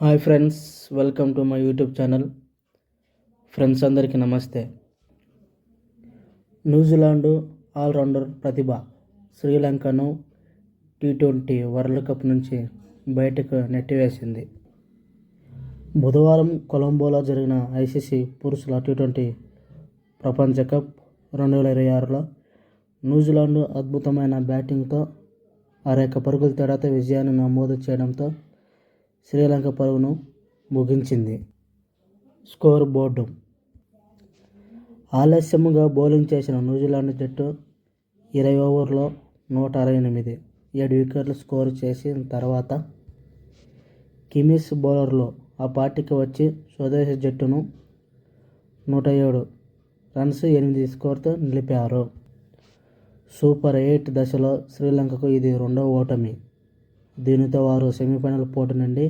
Hi friends, welcome to my YouTube channel. Friends అందరికీ నమస్తే. New Zealand allrounder ప్రతిభ శ్రీలంకను T20 world cup నుంచి బయటకు నెట్టివేసింది. బుధవారం కొలంబోలో జరిగిన ICC పురుషుల T20 ప్రపంచ కప్ 2026లో న్యూజిలాండ్ అద్భుతమైన బ్యాటింగ్తో 61 పరుగుల తేడాతో విజయాన్ని నమోదు చేయడంతో శ్రీలంక పరుగును ముగించింది. Score board. ఆలస్యంగా బౌలింగ్ చేసిన న్యూజిలాండ్ జట్టు 20 ఓవర్లలో 168, 7 వికెట్లు స్కోరు చేసిన తర్వాత కిమిస్ బౌలర్లు ఆ పార్టీకి వచ్చి స్వదేశీ జట్టును 107 రన్స్, 8 స్కోరుతో నిలిపారు. సూపర్ 8 దశలో శ్రీలంకకు ఇది రెండవ ఓటమి. దీనితో వారు సెమీఫైనల్ పోటీ నుండి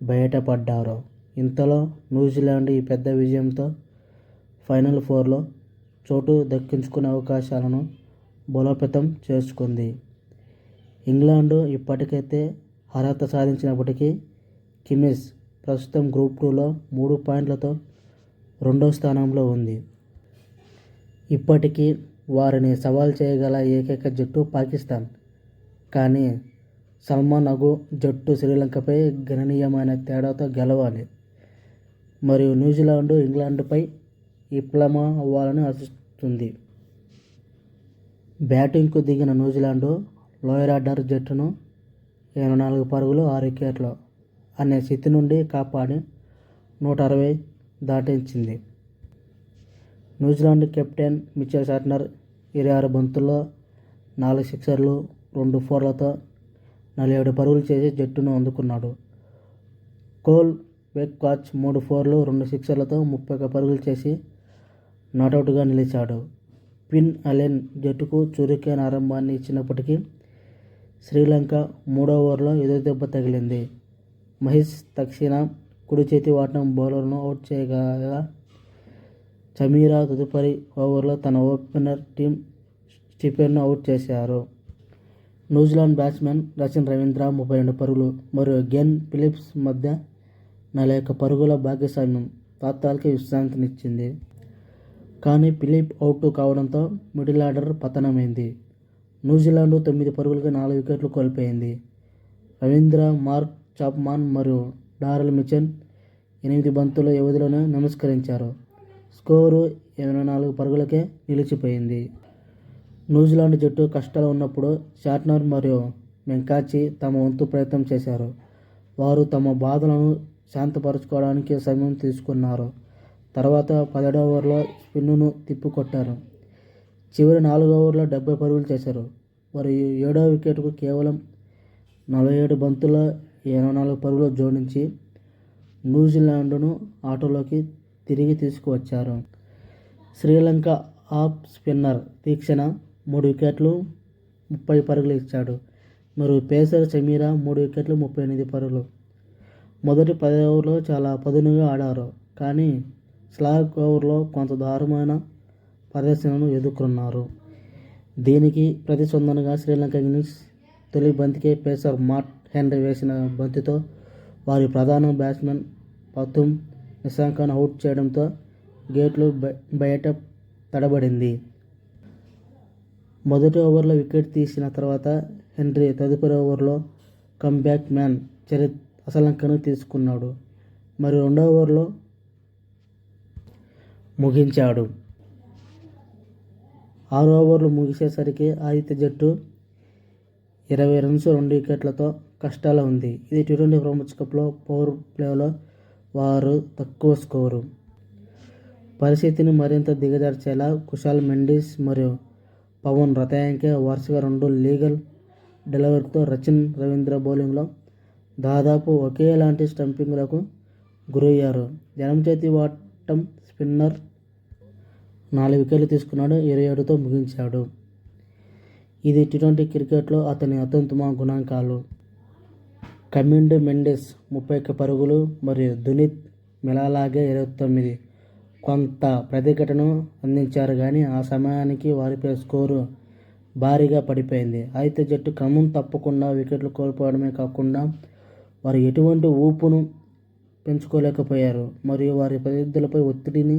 బయటపడ్డారు. ఇంతలో న్యూజిలాండ్ ఈ పెద్ద విజయంతో ఫైనల్ 4లో చోటు దక్కించుకునే అవకాశాలను బలోపేతం చేసుకుంది. ఇంగ్లాండ్ ఇప్పటికైతే అర్హత సాధించినప్పటికీ కిమిస్ ప్రస్తుతం గ్రూప్ 2లో 3 పాయింట్లతో రెండో స్థానంలో ఉంది. ఇప్పటికీ వారిని సవాల్ చేయగల ఏకైక జట్టు పాకిస్తాన్. కానీ సల్మాన్ అగు జట్టు శ్రీలంకపై గణనీయమైన తేడాతో గెలవాలి మరియు న్యూజిలాండ్ ఇంగ్లాండ్పై విఫలం అవ్వాలని ఆశిస్తుంది. బ్యాటింగ్కు దిగిన న్యూజిలాండ్ లోయర్ ఆర్డర్ జట్టును 84 పరుగులు, 6 వికెట్లు అనే స్థితి నుండి కాపాడి 160 దాటించింది. న్యూజిలాండ్ కెప్టెన్ మిచెల్ సాంట్నర్ 26 బంతుల్లో 4 సిక్సర్లు, 2 ఫోర్లతో 47 పరుగులు చేసి జట్టును అందుకున్నాడు. కోల్ బెక్వాచ్ 3 ఫోర్లు, 2 సిక్సర్లతో 31 పరుగులు చేసి నాటౌట్గా నిలిచాడు. ఫిన్ అలెన్ జట్టుకు చురుకైన ఆరంభాన్ని ఇచ్చినప్పటికీ శ్రీలంక 3వ ఓవర్లో ఎదురుదెబ్బ తగిలింది. మహేష్ తక్షిణ కుడి చేతి వాటం బౌలర్ను అవుట్ చేయగా చమీరా తదుపరి ఓవర్లో తన ఓపెనర్ టిమ్ స్టీఫెన్ను అవుట్ చేశారు. న్యూజిలాండ్ బ్యాట్స్మెన్ రచిన్ రవీంద్ర 32 పరుగులు మరియు గ్లెన్ ఫిలిప్స్ మధ్య 41 పరుగుల భాగస్వామ్యం తాత్కాలిక విశ్రాంతినిచ్చింది. కానీ ఫిలిప్ అవుట్ కావడంతో మిడిల్ ఆర్డర్ పతనమైంది. న్యూజిలాండ్ 9 పరుగులకి 4 వికెట్లు కోల్పోయింది. రవీంద్ర, మార్క్ చాప్మాన్ మరియు డారెల్ మిచెల్ 8 బంతుల వ్యవధిలోనే నమస్కరించారు. స్కోరు 84 పరుగులకే నిలిచిపోయింది. న్యూజిలాండ్ జట్టు కష్టాలు ఉన్నప్పుడు షాట్నర్ మరియు మెంకాచి తమ వంతు ప్రయత్నం చేశారు. వారు తమ బాధలను శాంతపరచుకోవడానికి సమయం తీసుకున్నారు. తర్వాత 17వ ఓవర్లో స్పిన్ను తిప్పికొట్టారు. చివరి 4 ఓవర్లో 70 పరుగులు చేశారు. వారు 7వ వికెట్కు కేవలం 47 బంతుల్లో 84 పరుగులు జోడించి న్యూజిలాండ్ను ఆటలోకి తిరిగి తీసుకువచ్చారు. శ్రీలంక ఆఫ్ స్పిన్నర్ తీక్షణ 3 వికెట్లు 30 పరుగులు ఇచ్చాడు మరియు పేసర్ చమీరా 3 వికెట్లు 38 పరుగులు. మొదటి 10 ఓవర్లో చాలా పదునుగా ఆడారు. కానీ స్లాగ్ ఓవర్లో కొంత దారుణమైన ప్రదర్శనను ఎదుర్కొన్నారు. దీనికి ప్రతిస్పందనగా శ్రీలంక ఇన్నింగ్స్ తొలి బంతికే పేసర్ మాట్ హెన్రీ వేసిన బంతితో వారి ప్రధాన బ్యాట్స్మెన్ పతుమ్ నిశాంకను అవుట్ చేయడంతో గేట్లు బయట తడబడింది. మొదటి ఓవర్లో వికెట్ తీసిన తర్వాత హెన్రీ తదుపరి ఓవర్లో కమ్బ్యాక్ మ్యాన్ చరిత్ అసలంకను తీసుకున్నాడు మరియు రెండవ ఓవర్లో ముగించాడు. 6 ఓవర్లు ముగిసేసరికి ఆతిథ్య జట్టు 20 రన్స్, 2 వికెట్లతో కష్టాల్లో ఉంది. ఇది T20 ప్రపంచ కప్లో పవర్ ప్లేలో వారు తక్కువ స్కోరు. పరిస్థితిని మరింత దిగజార్చేలా కుశాల్ మెండిస్ మరియు పవన్ రతయాంకే వరుసగా 2 లీగల్ డెలివరీతో రచిన్ రవీంద్ర బౌలింగ్లో దాదాపు ఒకేలాంటి స్టంపింగ్లకు గురయ్యారు. ఎడమ చేతి వాటం స్పిన్నర్ 4 వికెట్లు తీసుకున్నాడు, 27తో ముగించాడు. ఇది T20 క్రికెట్లో అతని అత్యుత్తమ గణాంకాలు. కమిండ్ మెండిస్ 31 పరుగులు మరియు దునిత్ మిలాలాగే 29 కొంత ప్రతిఘటనను అందించారు. కానీ ఆ సమయానికి వారిపై స్కోరు భారీగా పడిపోయింది. అయితే జట్టు క్రమం తప్పకుండా వికెట్లు కోల్పోవడమే కాకుండా వారు ఎటువంటి ఊపును పెంచుకోలేకపోయారు మరియు వారి ప్రత్యర్థులపై ఒత్తిడిని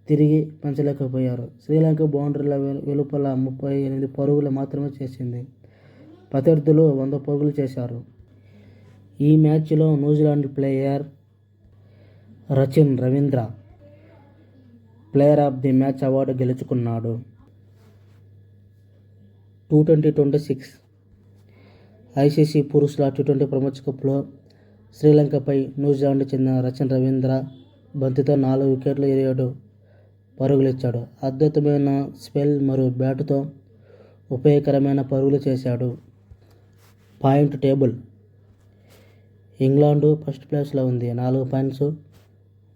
తిరిగి పెంచలేకపోయారు. శ్రీలంక బౌండరీల వెలుపల 38 పరుగులు మాత్రమే చేసింది. ప్రత్యర్థులు 100 పరుగులు చేశారు. ఈ మ్యాచ్లో New Zealand player Rachin Ravindra player of the match award గెలుచుకున్నాడు. T20-26 ఐసీసీ పురుషుల T20 ప్రపంచ కప్లో శ్రీలంకపై న్యూజిలాండ్కు చెందిన రచిన్ రవీంద్ర బంతితో 4 వికెట్లు 27 పరుగులిచ్చాడు. అద్భుతమైన స్పెల్ మరియు బ్యాటుతో ఉపయోగకరమైన పరుగులు చేశాడు. పాయింట్ టేబుల్ ఇంగ్లాండ్ ఫస్ట్ ప్లేస్లో ఉంది 4 పాయింట్స్.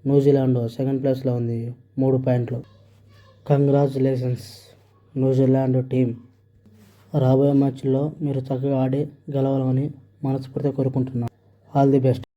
న్యూజిలాండ్ సెకండ్ ప్లేస్లో ఉంది 3 పాయింట్లు. Congratulations New Zealand team. రాబోయే మ్యాచ్ల్లో మీరు చక్కగా ఆడి గెలవాలని మనస్ఫూర్తిగా కోరుకుంటున్నాను. All the best.